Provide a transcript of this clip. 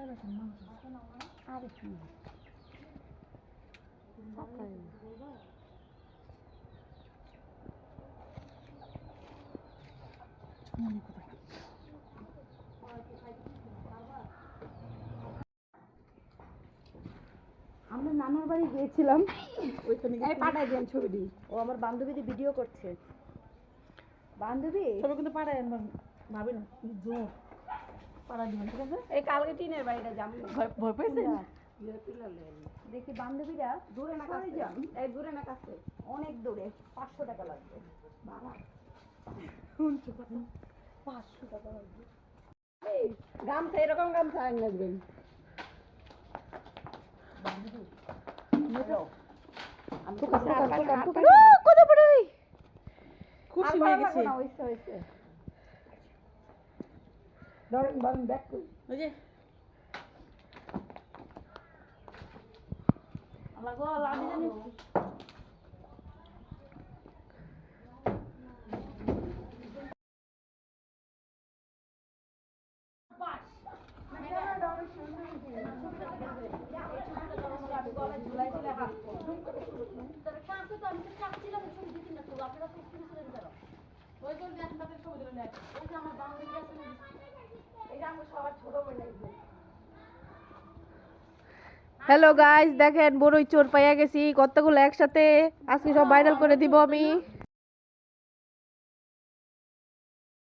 আমরা নানার বাড়ি গিয়েছিলাম, ওইখানে পাঠাই দিলাম ছবিটি। ও আমার বান্ধবীদের ভিডিও করছে। বান্ধবী ছবি কিন্তু পাঠাই ভাবি না জোর পাড়া দিবেন, ঠিক আছে? এই কালকে টিনের বাড়িটা যাম, ভয় পেয়েছে দেখি। বান্ধবীরা দূরে না কাছে যান, এই দূরে না কাছে, অনেক দূরে, 500 টাকা লাগবে ভাড়া। 500 টাকা লাগবে। এই গামছা, এরকম গামছা আন লাগবেন। খুশি হয়ে গেছি। ধরেন ধরেন ব্যাক করি, ওই যে আমার গো আমি জানি। হ্যালো গাইস, দেখেন বড়ই চোর পাইয়া গেছি, কতগুলো একসাথে। আজকে সব ভাইরাল করে দিব আমি।